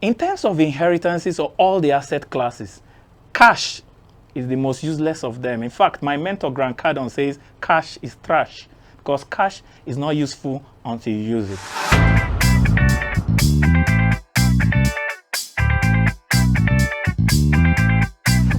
In terms of inheritances or all the asset classes, cash is the most useless of them. In fact, my mentor Grant Cardone says cash is trash because cash is not useful until you use it.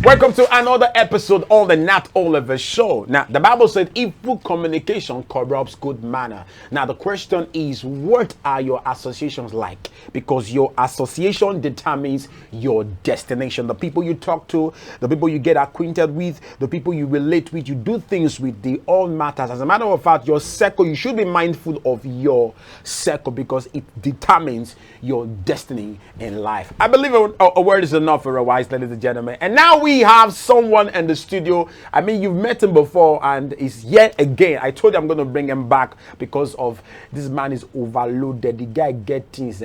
Welcome to another episode on the Nat Oliver Show. Now, the Bible said evil communication corrupts good manner. Now, the question is, what are your associations like? Because your association determines your destination. The people you talk to, the people you get acquainted with, the people you relate with, you do things with, they all matters. As a matter of fact, your circle, you should be mindful of your circle because it determines your destiny in life. I believe a word is enough for a wise, ladies and gentlemen. And now we have someone in the studio. I mean, you've met him before and is yet again. I told you I'm going to bring him back because of this man is overloaded. The guy gets things,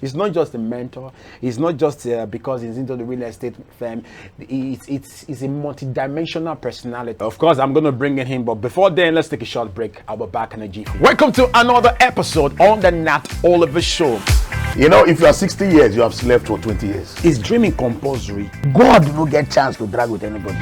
He's not just a mentor. He's not just because he's into the real estate firm. It's a multi-dimensional personality. Of course, I'm going to bring in him. But before then, let's take a short break. I'll be back in a jiffy. Welcome to another episode on the Nat Oliver Show. You know, if you are 60 years, you have slept for 20 years. Is dreaming compulsory? God will not get chance to drag with anybody.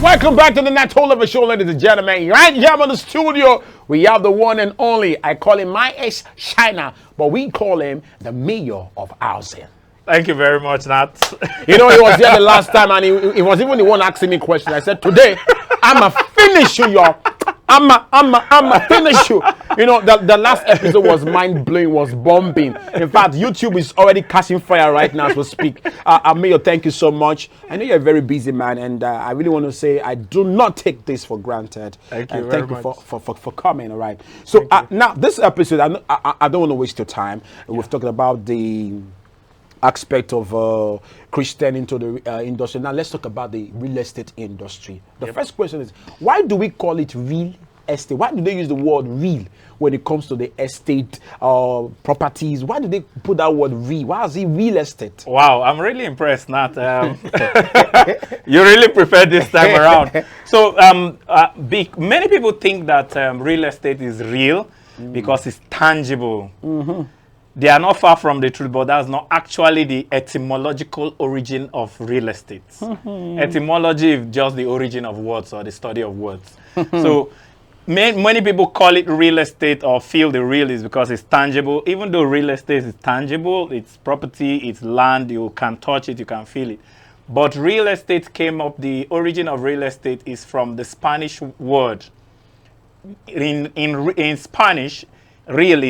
Welcome back to the Nat Oliver Show, ladies and gentlemen. Right here in the studio, we have the one and only. I call him my ex-China, but we call him the mayor of housing. Thank you very much, Nat. You know, he was here the last time and he was even the one asking me questions. I said, today, I'ma finish you, y'all. I'ma finish you. You know, the last episode was mind-blowing, was bombing. In fact, YouTube is already catching fire right now as we speak. Mayor, thank you so much. I know you're a very busy man, and I really want to say I do not take this for granted. Thank you very much. For coming, all right? So now, this episode, I don't want to waste your time. We've talked about the aspect of Christian into the industry. Now let's talk about the real estate industry. The first question is, why do we call it real estate? Why do they use the word real when it comes to the estate properties? Why do they put that word real? Why is it real estate? Wow, I'm really impressed, Nat. You really prepared this time around. So many people think that real estate is real because it's tangible. They are not far from the truth, but that's not actually the etymological origin of real estate. Etymology is just the origin of words or the study of words. So many people call it real estate or feel the real is because it's tangible. Even though real estate is tangible, it's property, it's land, you can touch it, you can feel it. But real estate came up, the origin of real estate is from the Spanish word. In Spanish, royal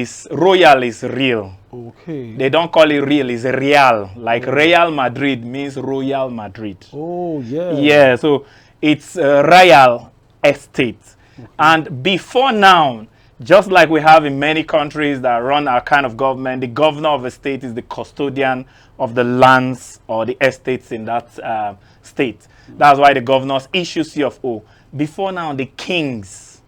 is real. Okay. They don't call it real, it's real. Like Real Madrid means Royal Madrid. Oh, yeah. Yeah, so it's royal estate. And before now, just like we have in many countries that run our kind of government, the governor of a state is the custodian of the lands or the estates in that state. That's why the governors issue CFO. Before now, the kings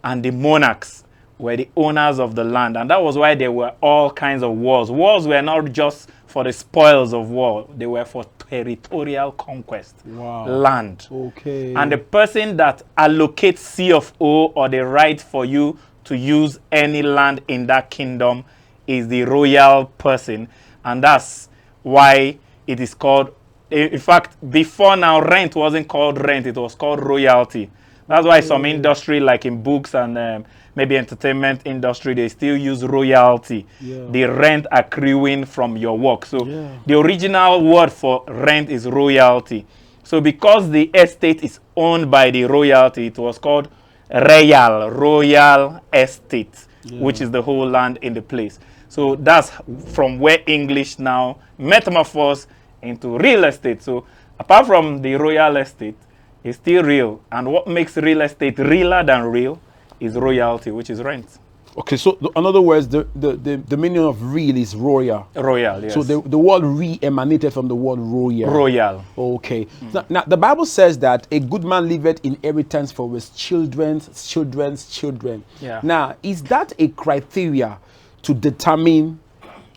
and the monarchs were the owners of the land, and that was why there were all kinds of wars. Wars were not just for the spoils of war, they were for territorial conquest. Wow. Land. Okay. And the person that allocates CFO or the right for you to use any land in that kingdom is the royal person, and that's why it is called, in fact, before now, rent wasn't called rent, it was called royalty. That's why some industry, like in books and maybe entertainment industry, they still use royalty, the rent accruing from your work. So the original word for rent is royalty. So because the estate is owned by the royalty, it was called royal estate, which is the whole land in the place. So that's from where English now metamorphosed into real estate. So apart from the royal estate, it's still real. And what makes real estate realer than real is royalty, which is rent. Okay, so in other words, the meaning of real is royal. Royal, yes. So the word re emanated from the word royal. Royal. Okay. Now, the Bible says that a good man leaveth inheritance for his children's children. Yeah. Now, is that a criteria to determine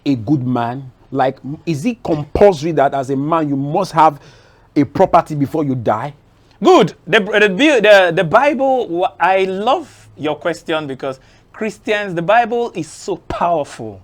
a good man? Like, is it compulsory that as a man you must have a property before you die? Good. The Bible, I love your question because Christians, the Bible is so powerful,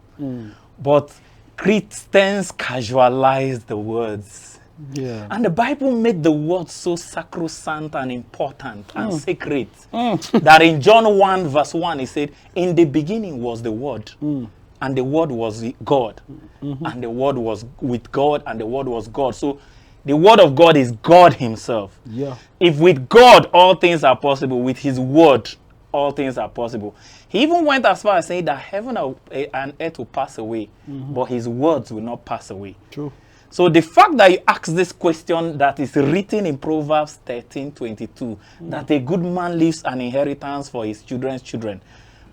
but Christians casualize the words. Yeah. And the Bible made the word so sacrosanct and important and sacred that in John 1 verse 1 it said, in the beginning was the word, and the word was God, and the word was with God, and the word was God. So the word of God is God himself. Yeah. If with God all things are possible, with his word all things are possible. He even went as far as saying that heaven and earth will pass away, but his words will not pass away. True. So the fact that you ask this question that is written in Proverbs 13:22, that a good man leaves an inheritance for his children's children.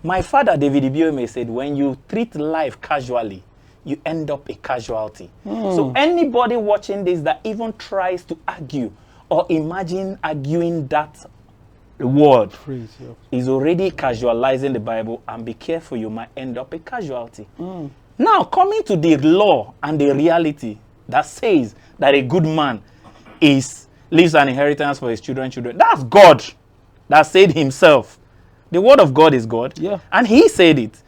My father, David Ibiome, said, when you treat life casually, you end up a casualty. So anybody watching this that even tries to argue or imagine arguing that word Praise, yeah. is already casualizing the Bible, and be careful, you might end up a casualty. Now, coming to the law and the reality that says that a good man leaves an inheritance for his children. That's God that said himself. The word of God is God. Yeah. And he said it.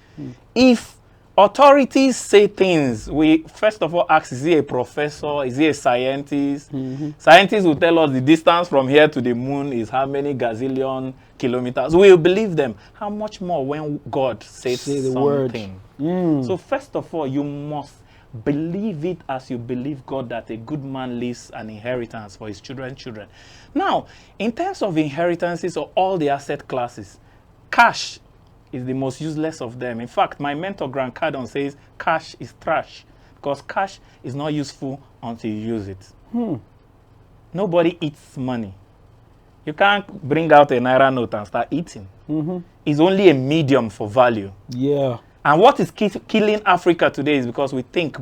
If authorities say things, we first of all ask, is he a professor? Is he a scientist? Scientists will tell us the distance from here to the moon is how many gazillion kilometers. We will believe them. How much more when God says Say the something? word. So first of all, you must believe it as you believe God, that a good man leaves an inheritance for his children. Now, in terms of inheritances or all the asset classes, cash is the most useless of them. In fact, my mentor Grant Cardone says cash is trash, because cash is not useful until you use it. Nobody eats money. You can't bring out a Naira note and start eating. It's only a medium for value. Yeah. And what is killing Africa today is because we think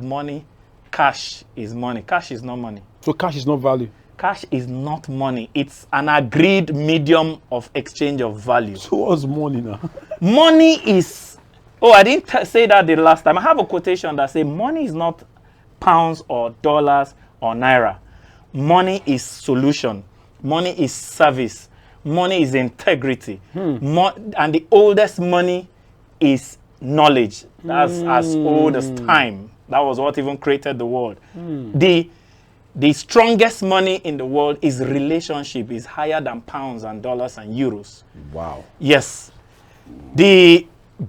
cash is money. Cash is not money. So cash is not value. Cash is not money. It's an agreed medium of exchange of value. So what's money now? Money is, I didn't say that the last time. I have a quotation that says money is not pounds or dollars or naira. Money is solution. Money is service. Money is integrity. And the oldest money is knowledge. That's as old as time. That was what even created the world. The strongest money in the world is relationship. Is higher than pounds and dollars and euros. Wow. Yes. The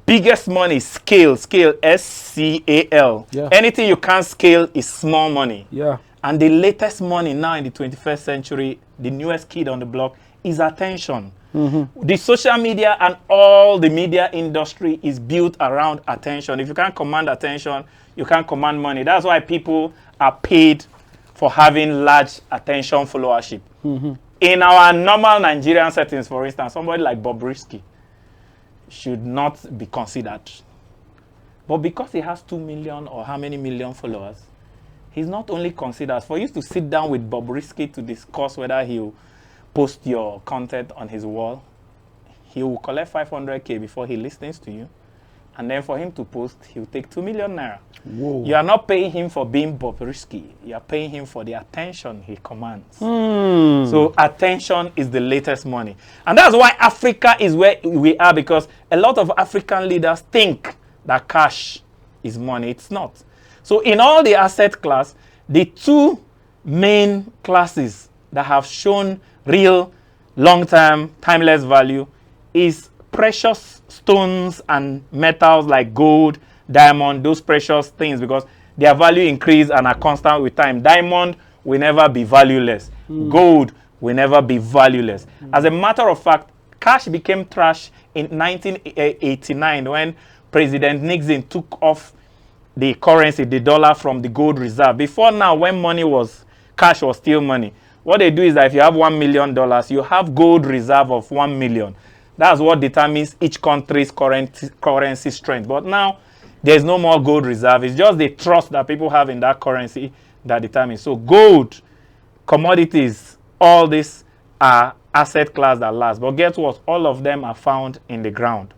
biggest money is scale. Scale, S-C-A-L. Yeah. Anything you can't scale is small money. Yeah. And the latest money now in the 21st century, the newest kid on the block, is attention. The social media and all the media industry is built around attention. If you can't command attention, you can't command money. That's why people are paid for having large attention followership. In our normal Nigerian settings, for instance, somebody like Bobrisky should not be considered. But because he has 2 million or how many million followers, he's not only considered. For you to sit down with Bobrisky to discuss whether he'll post your content on his wall, he will collect 500K before he listens to you. And then for him to post, he'll take 2 million naira. Whoa. You are not paying him for being Bobrisky. You are paying him for the attention he commands. So attention is the latest money. And that's why Africa is where we are, because a lot of African leaders think that cash is money. It's not. So in all the asset class, the two main classes that have shown real long-term timeless value is precious stones and metals like gold, diamond, those precious things, because their value increase and are constant with time. Diamond will never be valueless. Gold will never be valueless. As a matter of fact, cash became trash in 1989 when President Nixon took off the currency, the dollar, from the gold reserve. Before now, when cash was still money, what they do is that if you have $1 million, you have gold reserve of 1 million. That's what determines each country's currency strength. But now, there's no more gold reserve. It's just the trust that people have in that currency that determines. So gold, commodities, all these are asset class that last. But guess what? All of them are found in the ground.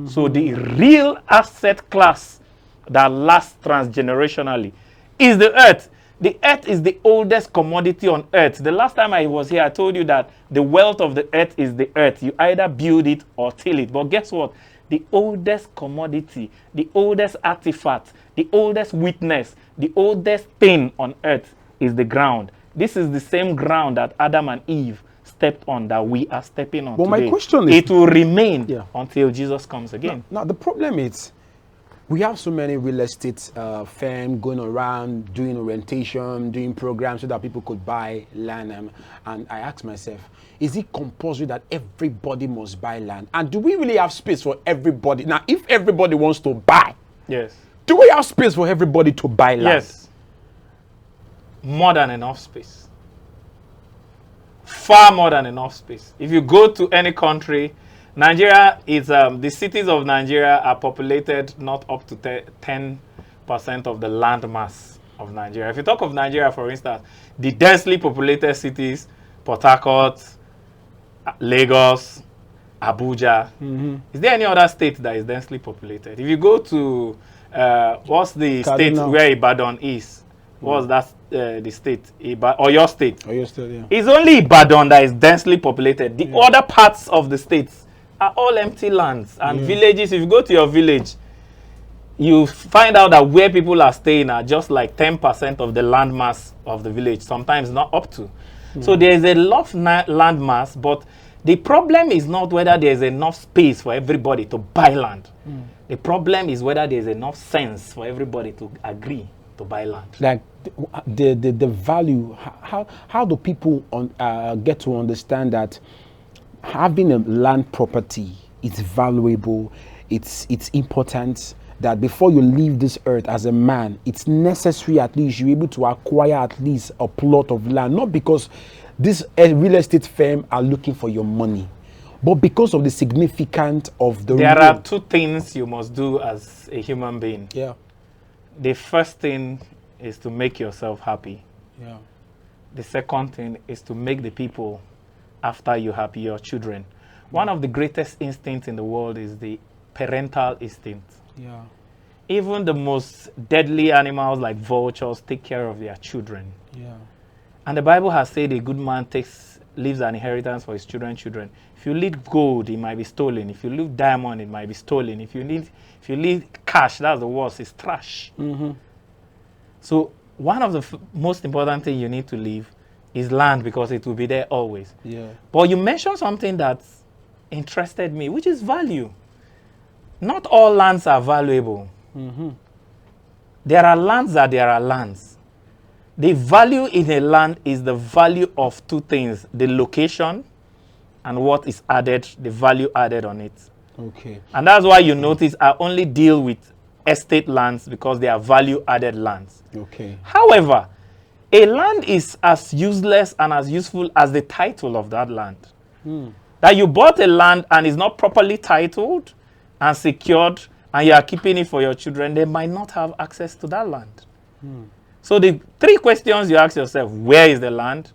So the real asset class that lasts transgenerationally is the earth. The earth is the oldest commodity on earth. The last time I was here, I told you that the wealth of the earth is the earth. You either build it or till it. But guess what? the oldest commodity, the oldest artifact, the oldest witness, the oldest thing on earth is the ground. This is the same ground that Adam and Eve stepped on, that we are stepping on But today. my question is, it will remain Yeah. until Jesus comes again. now the problem is, we have so many real estate firms going around doing orientation, doing programs so that people could buy land. And I ask myself, is it compulsory that everybody must buy land? And do we really have space for everybody? Now, if everybody wants to buy, Yes. do we have space for everybody to buy land? Yes. More than enough space. Far more than enough space. If you go to any country, Nigeria is, the cities of Nigeria are populated not up to 10% of the land mass of Nigeria. If you talk of Nigeria, for instance, the densely populated cities, Port Harcourt, Lagos, Abuja. Is there any other state that is densely populated? If you go to, what's the state Kaduna. where Ibadan is? What's that, the state? Or your state? Are you still there? It's only Ibadan that is densely populated. The other parts of the states are all empty lands and villages. If you go to your village, you find out that where people are staying are just like 10% of the land mass of the village, sometimes not up to. So there is a lot of land mass, but the problem is not whether there is enough space for everybody to buy land. The problem is whether there is enough sense for everybody to agree to buy land. Like the value, how do people get to understand that having a land property is valuable, it's important, that before you leave this earth as a man, it's necessary at least you're able to acquire at least a plot of land, not because this real estate firm are looking for your money, but because of the significance of the There real. are two things you must do as a human being. Yeah, The first thing is to make yourself happy. yeah. The second thing is to make the people after you happy, your children. One of the greatest instincts in the world is the parental instinct. Yeah. Even the most deadly animals like vultures take care of their children. Yeah. And the Bible has said a good man leaves an inheritance for his children. If you leave gold, it might be stolen. If you leave diamond, it might be stolen. If you leave cash, that's the worst, it's trash. So one of the most important things you need to leave is land, because it will be there always. Yeah. But you mentioned something that interested me, which is value. Not all lands are valuable. There are lands that there are lands. The value in a land is the value of two things: the location and what is added, the value added on it. Okay. And that's why you notice I only deal with estate lands, because they are value added lands. Okay. However, a land is as useless and as useful as the title of that land. That you bought a land and is not properly titled and secured, and you are keeping it for your children, they might not have access to that land. So the three questions you ask yourself: where is the land?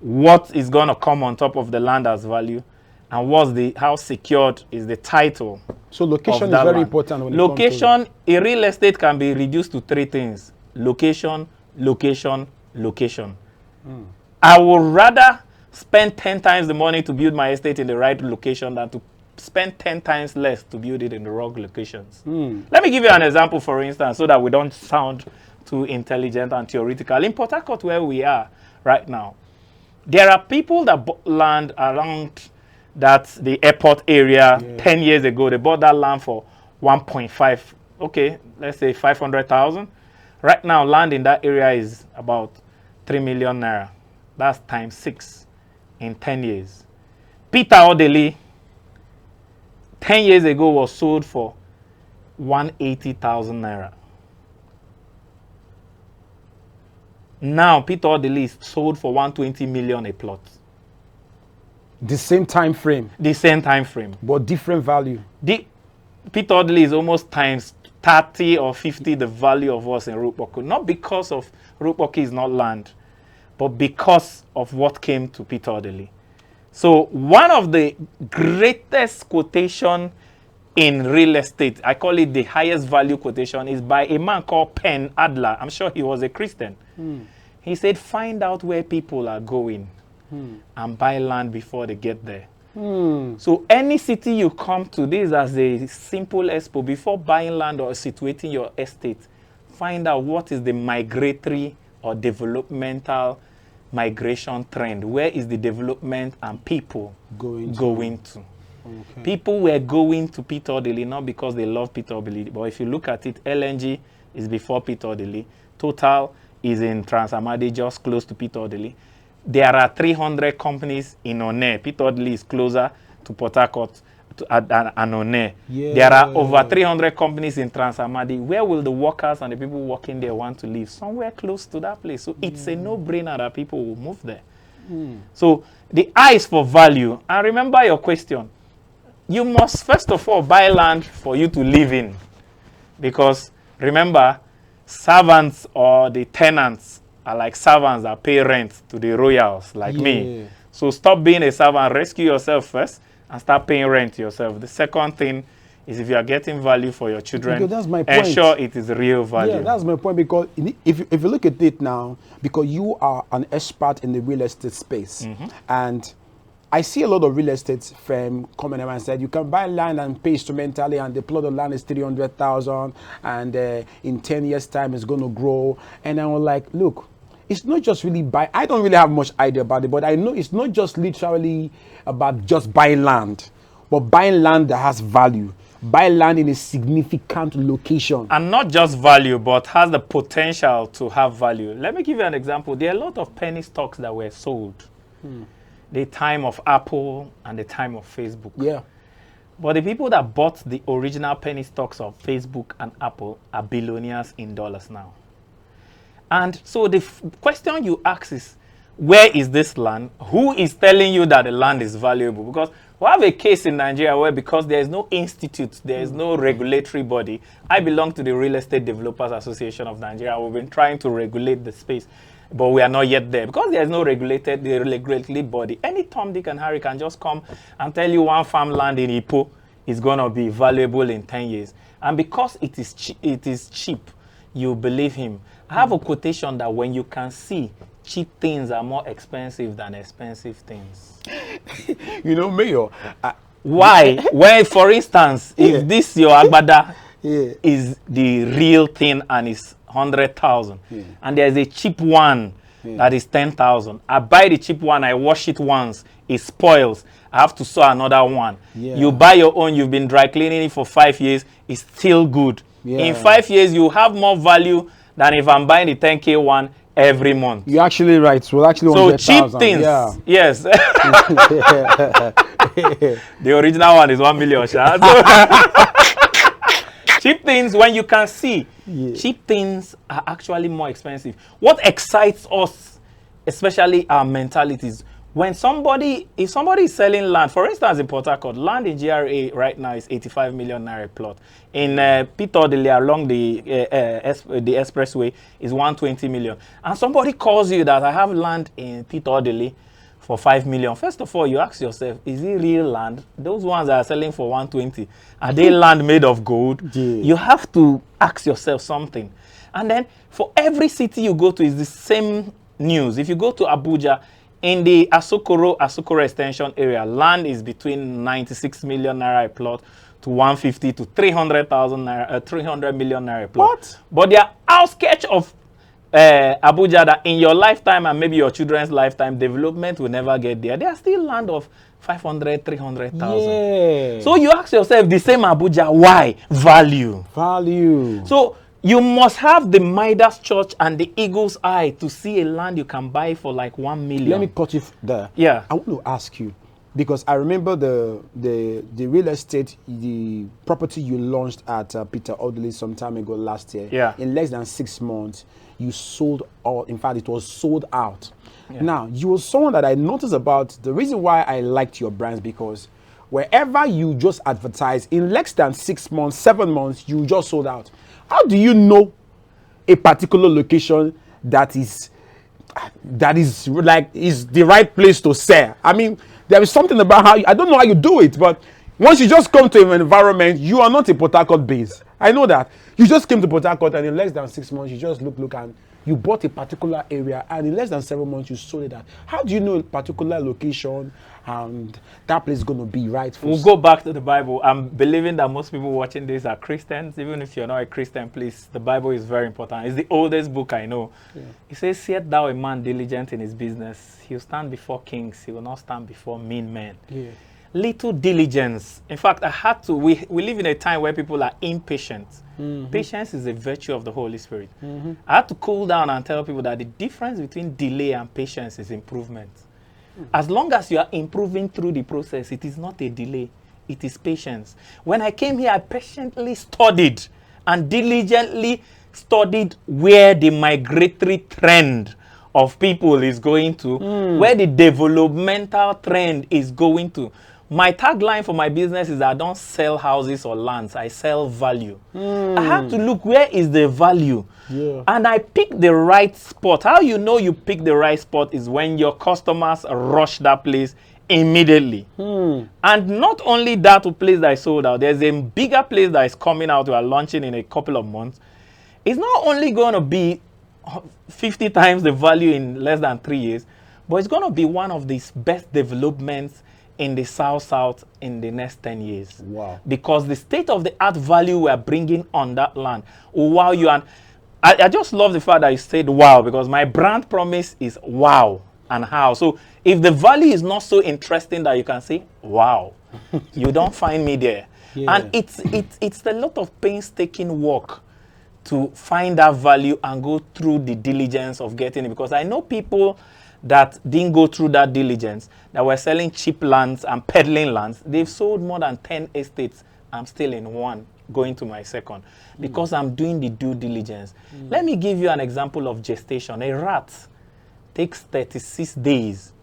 What is going to come on top of the land as value? And how secured is the title? So location of is that very land. important. When it comes Location, a real estate can be reduced to three things: location, location, location. I would rather spend 10 times the money to build my estate in the right location than to spend 10 times less to build it in the wrong locations. Let me give you an example, for instance, so that we don't sound too intelligent and theoretical. In Port Harcourt, where we are right now, there are people that bought land around the airport area 10 years ago. They bought that land for 1.5, okay, let's say 500,000. Right now, land in that area is about 3 million naira. That's times 6 in 10 years. Peter Odeli, 10 years ago, was sold for 180,000 naira. Now, Peter Odeli is sold for 120 million a plot. the same time frame, The same time frame. but different value. Peter Odeli is almost times 30 or 50 the value of us in Rukpoko. Not because of Rukpoko is not land, but because of what came to Peter Odeli. So one of the greatest quotation in real estate, I call it the highest value quotation, is by a man called Penn Adler. I'm sure he was a Christian. He said, find out where people are going and buy land before they get there. So any city you come to, this as a simple expo. Before buying land or situating your estate, find out what is the migratory or developmental migration trend. Where is the development and people going to? Okay. People were going to Peter Odili not because they love Peter Odili, but if you look at it, LNG is before Peter Odili. Total is in Trans-Amadi, just close to Peter Odili. There are 300 companies in Onne. Peter Odili is closer to Port Harcourt and Onne. Yeah. There are over 300 companies in Trans-Amadi. Where will the workers and the people working there want to live? Somewhere close to that place. So it's a no-brainer that people will move there. So the eye is for value. And remember your question. You must first of all buy land for you to live in. Because remember, servants or the tenants are like servants that pay rent to the royals, like me. So stop being a servant, rescue yourself first, and start paying rent yourself. The second thing is if you are getting value for your children, Because that's my point. ensure it is real value. Yeah, that's my point, because if you look at it now, because you are an expert in the real estate space, and I see a lot of real estate firm coming around and said you can buy land and pay instrumentally, and the plot of land is 300,000, and in 10 years time it's going to grow. And I was like, look, it's not just really buy. I don't really have much idea about it, but I know it's not just literally about just buying land, but buying land that has value. Buy land in a significant location. And not just value, but has the potential to have value. Let me give you an example. There are a lot of penny stocks that were sold. The time of Apple and the time of Facebook. Yeah. But the people that bought the original penny stocks of Facebook and Apple are billionaires in dollars now. And so the question you ask is, where is this land? Who is telling you that the land is valuable? Because we have a case in Nigeria where, because there is no institute, there is no regulatory body. I belong to the Real Estate Developers Association of Nigeria. We've been trying to regulate the space, but we are not yet there. Because there is no regulatory body, any Tom, Dick, and Harry can just come and tell you one farmland in Ipo is going to be valuable in 10 years. And because it is cheap, you believe him. I have a quotation that when you can see, cheap things are more expensive than expensive things. You know, Mayor. Why? When, for instance, if this your agbada Yeah. is the real thing and is 100,000, and there's a cheap one that is 10,000, I buy the cheap one, I wash it once, it spoils, I have to sew another one. Yeah. You buy your own, you've been dry cleaning it for 5 years, it's still good. Yeah. In 5 years, you have more value than if I'm buying the 10K one every month. You're actually right. So actually, So cheap things, yes. The original one is 1 million. Sha. Cheap things, when you can see, cheap things are actually more expensive. What excites us, especially our mentalities, when if somebody is selling land, for instance, in Port Harcourt, land in GRA right now is 85 million naira plot. In Peter Odili along the expressway is 120 million. And somebody calls you that I have land in Peter Odili for 5 million. First of all, you ask yourself, is it real land? Those ones that are selling for 120, are they land made of gold? You have to ask yourself something. And then for every city you go to, is the same news. If you go to Abuja, in the Asokoro extension area, land is between 96 million naira a plot to 150 to 300,000 naira, 300 million naira a plot. What? But they are outskirts of Abuja that in your lifetime and maybe your children's lifetime, development will never get there. They are still land of 500, 300,000. Yeah. So you ask yourself, the same Abuja, why? Value. Value. So you must have the Midas Church and the eagle's eye to see a land you can buy for like 1 million. Let me cut you there. Yeah. I want to ask you, because I remember the real estate, the property you launched at Peter Odili some time ago last year. Yeah. In less than 6 months, you sold all. In fact, it was sold out. Yeah. Now, you were someone that I noticed about. The reason why I liked your brands, because wherever you just advertise, in less than 6 months, 7 months, you just sold out. How do you know a particular location that is like is the right place to sell? I mean, there is something about how I don't know how you do it, but once you just come to an environment, you are not a Port Harcourt base. I know that. You just came to Port Harcourt, and in less than 6 months, you just look, and you bought a particular area, and in less than 7 months you sold it out. How do you know a particular location and that place is going to be right for? We'll go back to the Bible. I'm believing that most people watching this are Christians. Even if you're not a Christian, please, the Bible is very important. It's the oldest book I know. Yeah. It says, "Seest thou a man diligent in his business? He will stand before kings. He will not stand before mean men." Yeah. Little diligence. In fact, we live in a time where people are impatient. Patience is a virtue of the Holy Spirit. I had to cool down and tell people that the difference between delay and patience is improvement. As long as you are improving through the process, it is not a delay, it is patience. When I came here, I patiently studied and diligently studied where the migratory trend of people is going to, where the developmental trend is going to. My tagline for my business is I don't sell houses or lands, I sell value. I have to look, where is the value? Yeah. And I pick the right spot. How you know you pick the right spot is when your customers rush that place immediately. And not only that place that I sold out, there's a bigger place that is coming out, we are launching in a couple of months. It's not only going to be 50 times the value in less than 3 years, but it's going to be one of the best developments in the South in the next 10 years. Wow. Because the state-of-the-art value we're bringing on that land will wow you. And I just love the fact that you said wow, because my brand promise is wow and how. So if the value is not so interesting that you can say wow, you don't find me there. Yeah. And it's a lot of painstaking work to find that value and go through the diligence of getting it. Because I know people that didn't go through that diligence, that were selling cheap lands and peddling lands. They've sold more than 10 estates. I'm still in one, going to my second, because I'm doing the due diligence. Let me give you an example of gestation. A rat takes 36 days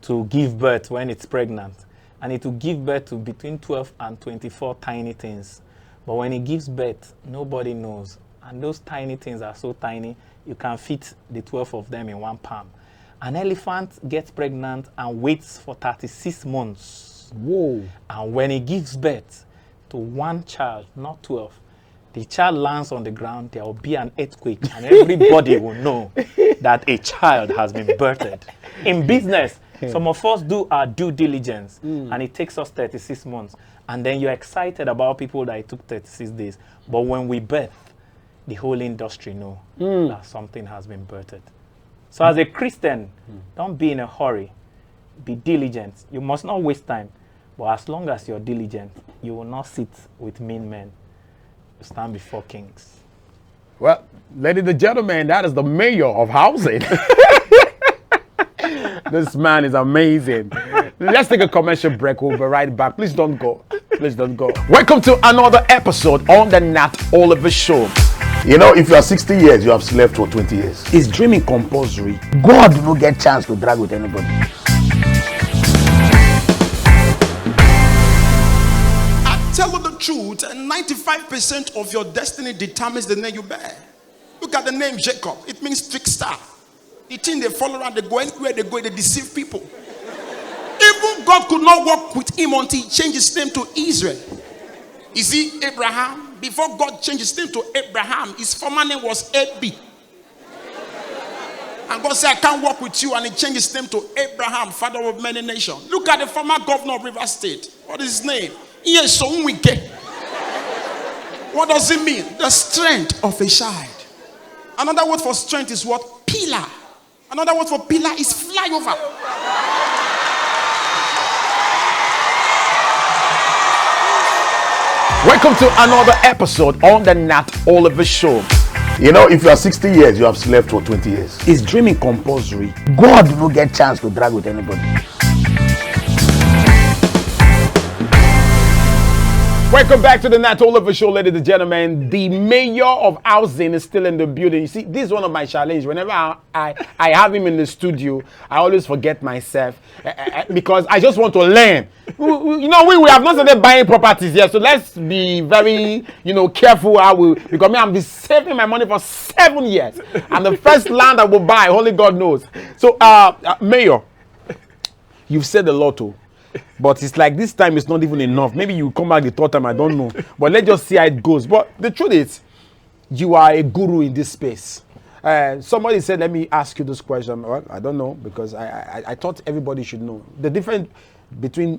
to give birth when it's pregnant, and it will give birth to between 12 and 24 tiny things. But when it gives birth, nobody knows. And those tiny things are so tiny, you can fit the 12 of them in one palm. An elephant gets pregnant and waits for 36 months. Whoa. And when it gives birth to one child, not 12, the child lands on the ground, there will be an earthquake, and everybody will know that a child has been birthed. In business, some of us do our due diligence, and it takes us 36 months. And then you're excited about people that it took 36 days. But when we birth, the whole industry know that something has been birthed. So as a Christian, don't be in a hurry. Be diligent. You must not waste time. But as long as you're diligent, you will not sit with mean men. You stand before kings. Well, ladies and gentlemen, that is the mayor of housing. This man is amazing. Let's take a commercial break. We'll be right back. Please don't go. Please don't go. Welcome to another episode on the Nat Oliver Show. You know, if you are 60 years, you have slept for 20 years. Is dreaming compulsory? God do not get chance to drag with anybody. I tell you the truth, 95% of your destiny determines the name you bear. Look at the name Jacob. It means trickster. The thing they follow around, they go anywhere they go, they deceive people. Even God could not work with him until he changed his name to Israel. You see, Abraham, before God changed his name to Abraham, his former name was Abi. And God said, I can't work with you. And he changed his name to Abraham, father of many nations. Look at the former governor of River State. What is his name? What does it mean? The strength of a child. Another word for strength is what? Pillar. Another word for pillar is flyover. Welcome to another episode on the Nat Oliver Show. You know, if you are 60 years, you have slept for 20 years. Is dreaming compulsory? God do not get chance to drag with anybody. Welcome back to the Nat Oliver Show, ladies and gentlemen. The mayor of housing is still in the building. You see, this is one of my challenges. Whenever I have him in the studio, I always forget myself because I just want to learn. You know, we have not started buying properties yet, so let's be very, careful how we. Because me, I'm been saving my money for 7 years, and the first land I will buy, only God knows. So, Mayor, you've said a lot, too. But it's like this time it's not even enough. Maybe you come back the third time, I don't know. But let's just see how it goes. But the truth is, you are a guru in this space. Somebody said, let me ask you this question. Well, I don't know, because I thought everybody should know the difference between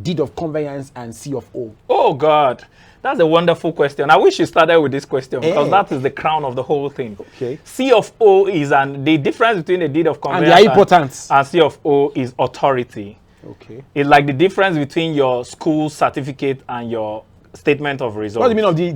deed of conveyance and C of O. Oh, God. That's a wonderful question. I wish you started with this question, because that is the crown of the whole thing. Okay. C of O is, and the difference between a deed of conveyance and their importance. And C of O is authority. Okay. It's like the difference between your school certificate and your statement of results. What do you mean of the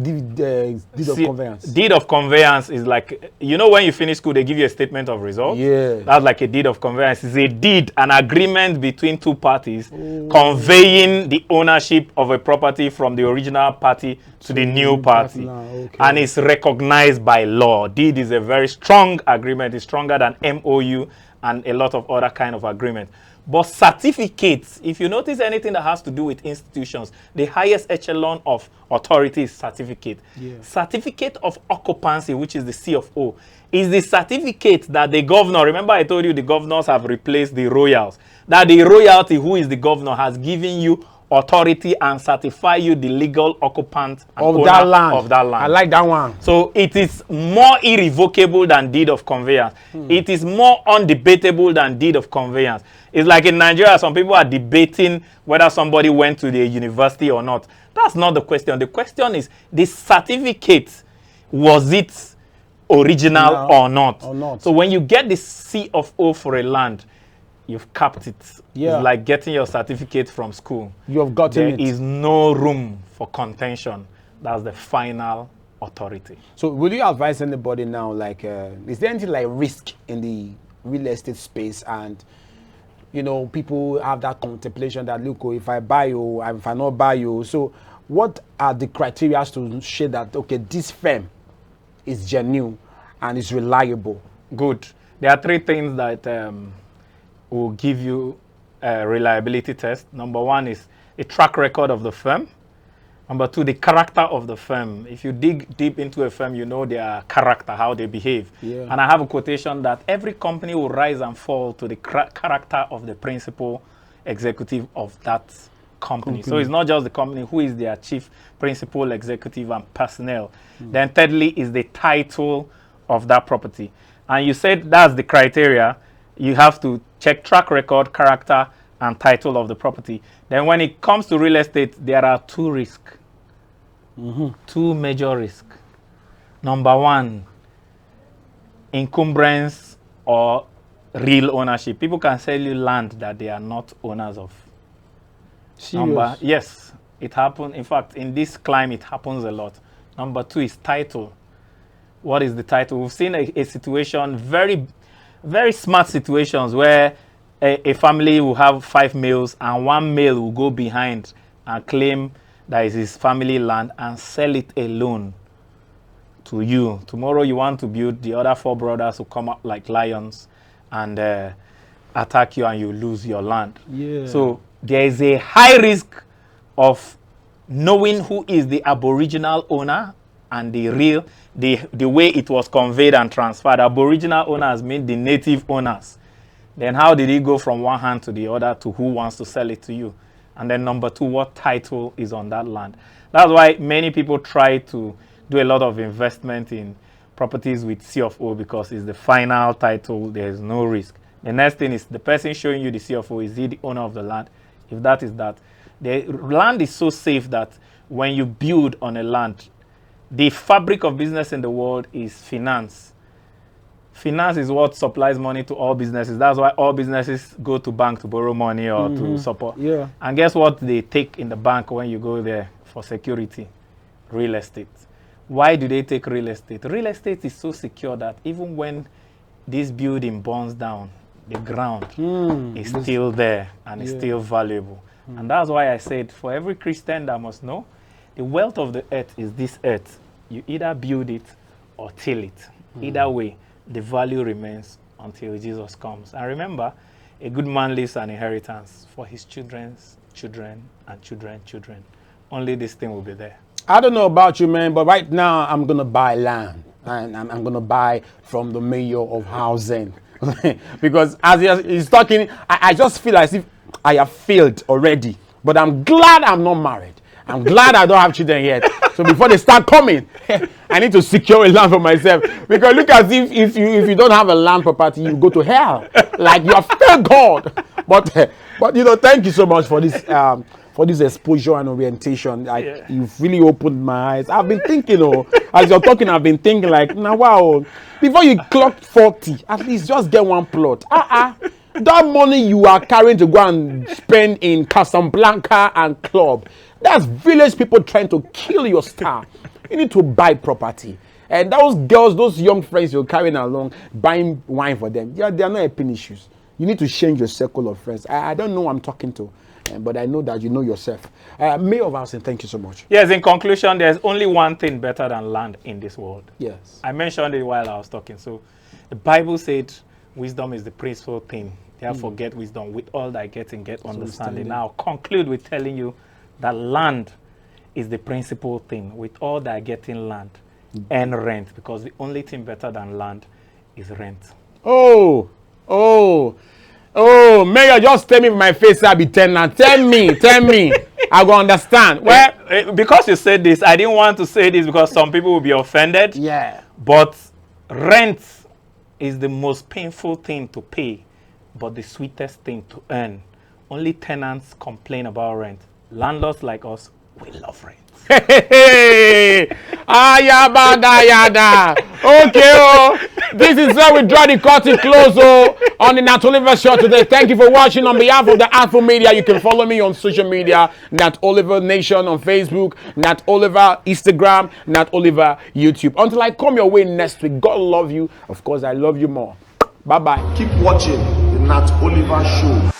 deed of conveyance? Deed of conveyance is like, you know, when you finish school, they give you a statement of results. Yeah. That's like a deed of conveyance. It's a deed, an agreement between two parties conveying the ownership of a property from the original party to the new party. Okay. And it's recognized by law. Deed is a very strong agreement. It's stronger than MOU and a lot of other kind of agreements. But certificates, if you notice anything that has to do with institutions, the highest echelon of authority is certificate. Yeah. Certificate of occupancy, which is the C of O, is the certificate that the governor, remember I told you the governors have replaced the royals, that the royalty, who is the governor, has given you authority and certify you the legal occupant and of owner that land. of that land. I like that one. So it is more irrevocable than deed of conveyance. It is more undebatable than deed of conveyance. It's like in Nigeria, some people are debating whether somebody went to the university or not. That's not the question. The question is, the certificate, was it original or not? So when you get the C of O for a land, you've capped it. Yeah. It's like getting your certificate from school. You have gotten it. There is no room for contention. That's the final authority. So will you advise anybody now, like, is there anything like risk in the real estate space? And, you know, people have that contemplation that, look, if I buy you, if I not buy you. So what are the criteria to show that, okay, this firm is genuine and is reliable? Good. There are three things that will give you a reliability test. Number one is a track record of the firm. Number two, the character of the firm. If you dig deep into a firm, you know their character, how they behave. Yeah. And I have a quotation that every company will rise and fall to the character of the principal executive of that company. So it's not just the company, who is their chief principal executive and personnel. Then thirdly is the title of that property. And you said that's the criteria. You have to check track record, character, and title of the property. Then when it comes to real estate, there are two risks. Two major risks. Number one, encumbrance or real ownership. People can sell you land that they are not owners of. Yes, it happens. In fact, in this climate, it happens a lot. Number two is title. What is the title? We've seen a situation, very, very smart situations where a family will have 5 males and one male will go behind and claim that is his family land and sell it alone to you. Tomorrow you want to build, the other 4 brothers will come up like lions and attack you and you lose your land. Yeah. So there is a high risk of knowing who is the aboriginal owner and the way it was conveyed and transferred. Aboriginal owners mean the native owners. Then how did it go from one hand to the other to who wants to sell it to you? And then number two, what title is on that land? That's why many people try to do a lot of investment in properties with C of O, because it's the final title, there is no risk. The next thing is the person showing you the C of O, is he the owner of the land? If that is that, the land is so safe that when you build on a land, the fabric of business in the world is finance. Finance is what supplies money to all businesses. That's why all businesses go to bank to borrow money or to support. Yeah. And guess what they take in the bank when you go there for security? Real estate. Why do they take real estate? Real estate is so secure that even when this building burns down, the ground is still there and is still valuable. And that's why I said, for every Christian that must know, the wealth of the earth is this earth. You either build it or till it. Either way, the value remains until Jesus comes. And remember, a good man leaves an inheritance for his children's children and children's children. Only this thing will be there. I don't know about you, man, but right now I'm going to buy land. And I'm going to buy from the mayor of housing. Because as he's talking, I just feel as if I have failed already. But I'm glad I'm not married. I'm glad I don't have children yet. So before they start coming, I need to secure a land for myself. Because look as if you don't have a land property, you go to hell. Like you have failed God. But you know, thank you so much for this exposure and orientation. You've really opened my eyes. I've been thinking, as you're talking, I've been thinking like, now wow, before you clock 40, at least just get one plot. That money you are carrying to go and spend in Casablanca and club, that's village people trying to kill your star. You need to buy property. And those girls, those young friends you're carrying along, buying wine for them, they are not helping issues. You need to change your circle of friends. I don't know who I'm talking to, but I know that you know yourself. Mayor of Housing, thank you so much. Yes, in conclusion, there's only one thing better than land in this world. Yes. I mentioned it while I was talking. So the Bible said wisdom is the principal thing. Therefore, get wisdom. With all that getting, get understanding. Now, conclude with telling you that land is the principal thing. With all that getting land and rent, because the only thing better than land is rent. Oh, Mayor, just tell me in my face I'll be tenant. Tell me. I will understand. Well, because you said this, I didn't want to say this because some people will be offended. Yeah. But rent is the most painful thing to pay, but the sweetest thing to earn. Only tenants complain about rent. Landlords like us, we love rent. Ayabagayada. Okay, this is where we draw the curtain close on the Nat Oliver Show today. Thank you for watching. On behalf of the Alpha Media, you can follow me on social media, Nat Oliver Nation on Facebook, Nat Oliver Instagram, Nat Oliver YouTube. Until I come your way next week, God love you. Of course, I love you more. Bye-bye. Keep watching the Nat Oliver Show.